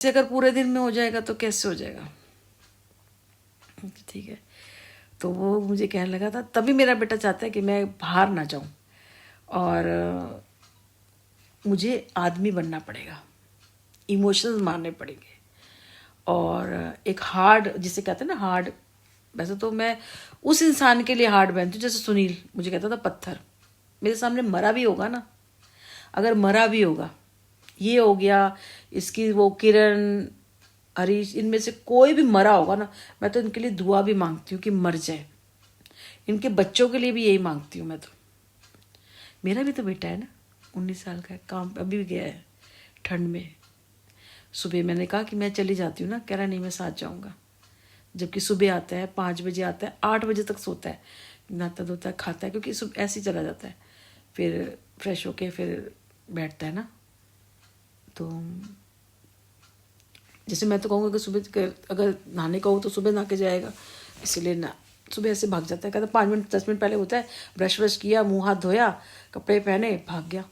से अगर पूरे दिन में हो जाएगा तो कैसे हो जाएगा। ठीक है, तो वो मुझे कहने लगा था, तभी मेरा बेटा चाहता है कि मैं बाहर ना जाऊं और मुझे आदमी बनना पड़ेगा, इमोशंस मारने पड़ेंगे और एक हार्ड, जिसे कहते हैं ना हार्ड। वैसे तो मैं उस इंसान के लिए हार्ड बनती हूँ, जैसे सुनील मुझे कहता था पत्थर। मेरे सामने मरा भी होगा ना, अगर मरा भी होगा, ये हो गया, इसकी वो किरण, हरीश, इनमें से कोई भी मरा होगा ना, मैं तो इनके लिए दुआ भी मांगती हूँ कि मर जाए। इनके बच्चों के लिए भी यही मांगती हूँ मैं तो। मेरा भी तो बेटा है ना, 19 साल का है, काम अभी भी गया है ठंड में। सुबह मैंने कहा कि मैं चली जाती हूँ ना, कह रहा नहीं मैं साथ जाऊँगा। जबकि सुबह आता है, 5 बजे आता है, 8 बजे तक सोता है, नहाता धोता है, खाता है, क्योंकि सुबह ऐसे ही चला जाता है, फिर फ्रेश होके फिर बैठता है ना। तो जैसे मैं तो कहूँगा कि सुबह अगर नहाने का हो तो सुबह नहा के जाएगा, इसीलिए ना सुबह ऐसे भाग जाता है। कहता 5 मिनट 10 मिनट पहले होता है, ब्रश व्रश किया, मुंह हाथ धोया, कपड़े पहने, भाग गया।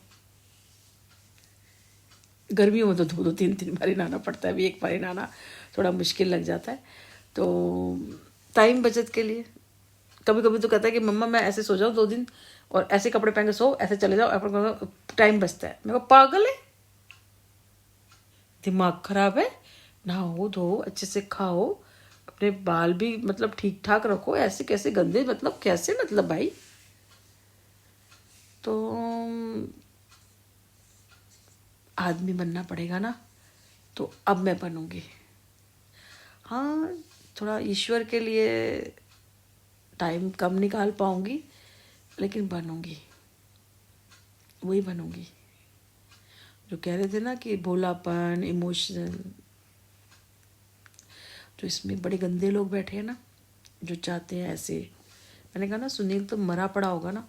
गर्मियों में तो 2-2 3-3 बारी नहाना पड़ता है, अभी एक बारी नहाना थोड़ा मुश्किल लग जाता है। तो टाइम बचत के लिए कभी कभी तो कहता है कि मम्मा मैं ऐसे सो जाऊँ 2 दिन और ऐसे कपड़े पहन के सो, ऐसे चले जाओ, टाइम बचता है। मैं को पागल है, दिमाग खराब है, नहाओ धो अच्छे से, खाओ, अपने बाल भी मतलब ठीक ठाक रखो, ऐसे कैसे गंदे, मतलब कैसे, मतलब भाई। तो आदमी बनना पड़ेगा ना, तो अब मैं बनूंगी। हाँ, थोड़ा ईश्वर के लिए टाइम कम निकाल पाऊंगी, लेकिन बनूंगी, वही बनूंगी जो कह रहे थे ना कि भोलापन, इमोशन। जो इसमें बड़े गंदे लोग बैठे हैं ना, जो चाहते हैं ऐसे। मैंने कहा ना सुनील तो मरा पड़ा होगा ना,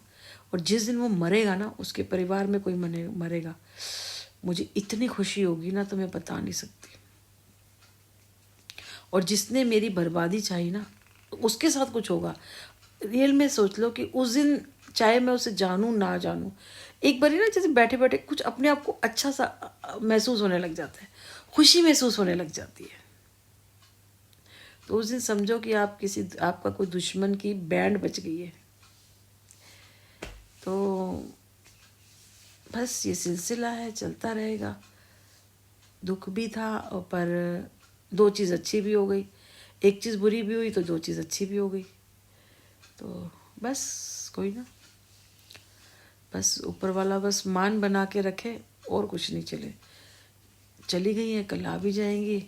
और जिस दिन वो मरेगा ना, उसके परिवार में कोई मरेगा, मुझे इतनी खुशी होगी ना तो मैं बता नहीं सकती। और जिसने मेरी बर्बादी चाही ना, उसके साथ कुछ होगा। रियल में सोच लो कि उस दिन चाहे मैं उसे जानूं ना जानूं, एक बार ना जैसे बैठे बैठे कुछ अपने आप को अच्छा सा महसूस होने लग जाता है, खुशी महसूस होने लग जाती है। तो उस दिन समझो कि आपका कोई दुश्मन की बैंड बच गई है। तो बस ये सिलसिला है, चलता रहेगा। दुख भी था, और पर 2 चीज़ अच्छी भी हो गई, एक चीज़ बुरी भी हुई तो 2 चीज़ अच्छी भी हो गई। तो बस कोई ना, बस ऊपर वाला बस मान बना के रखे, और कुछ नहीं। चली गई हैं, कल आ भी जाएंगी।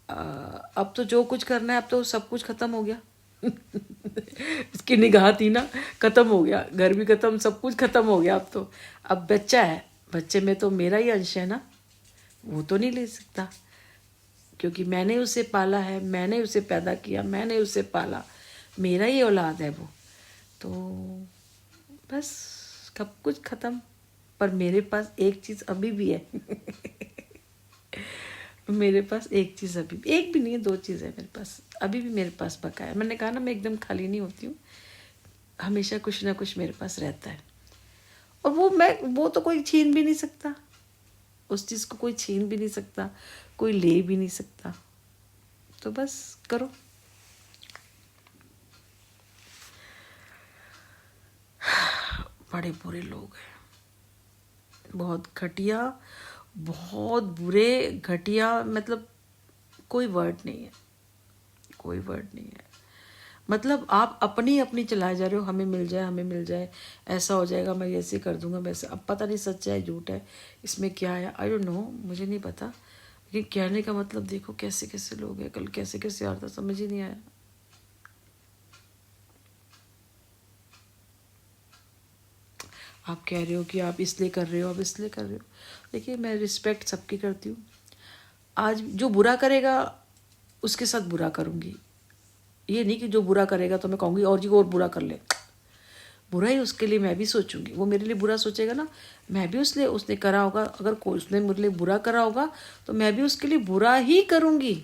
अब तो जो कुछ करना है, अब तो सब कुछ खत्म हो गया। इसकी निगाह थी ना, खत्म हो गया, घर भी खत्म, सब कुछ खत्म हो गया। अब बच्चा है, बच्चे में तो मेरा ही अंश है ना, वो तो नहीं ले सकता, क्योंकि मैंने उसे पाला है, मैंने उसे पैदा किया, मैंने उसे पाला, मेरा ही औलाद है वो। तो बस सब कुछ खत्म, पर मेरे पास एक चीज़ अभी भी है। मेरे पास एक चीज़ अभी भी, एक भी नहीं है, 2 चीज़ है मेरे पास, अभी भी मेरे पास बकाया। मैंने कहा ना मैं एकदम खाली नहीं होती हूँ, हमेशा कुछ ना कुछ मेरे पास रहता है। और वो तो कोई छीन भी नहीं सकता, उस चीज़ को कोई छीन भी नहीं सकता, कोई ले भी नहीं सकता। तो बस करो। बड़े बुरे लोग हैं, बहुत घटिया, बहुत बुरे, घटिया, मतलब कोई वर्ड नहीं है, कोई वर्ड नहीं है। मतलब आप अपनी अपनी चलाए जा रहे हो, हमें मिल जाए, हमें मिल जाए, ऐसा हो जाएगा, मैं ऐसे कर दूंगा, वैसे। अब पता नहीं सच है झूठ है, इसमें क्या है, आई डोंट नो, मुझे नहीं पता। लेकिन कहने का मतलब देखो कैसे कैसे लोग हैं, कल कैसे कैसे आ रहा था, समझ ही नहीं आया। आप कह रहे हो कि आप इसलिए कर रहे हो, आप इसलिए कर रहे हो। देखिए मैं रिस्पेक्ट सबकी करती हूँ। आज जो बुरा करेगा उसके साथ बुरा करूँगी, ये नहीं कि जो बुरा करेगा तो मैं कहूँगी और जी और बुरा कर ले। बुरा ही उसके लिए मैं भी सोचूंगी, वो मेरे लिए बुरा सोचेगा ना, मैं भी उसने करा होगा, अगर कोई उसने मेरे लिए बुरा करा होगा तो मैं भी उसके लिए बुरा ही करूँगी,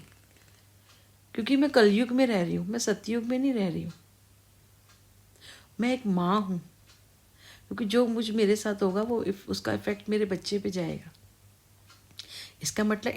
क्योंकि मैं कलयुग में रह रही हूँ, मैं सतयुग में नहीं रह रही हूँ। मैं एक माँ हूँ, क्योंकि जो मेरे साथ होगा वो उसका इफेक्ट मेरे बच्चे पे जाएगा। इसका मतलब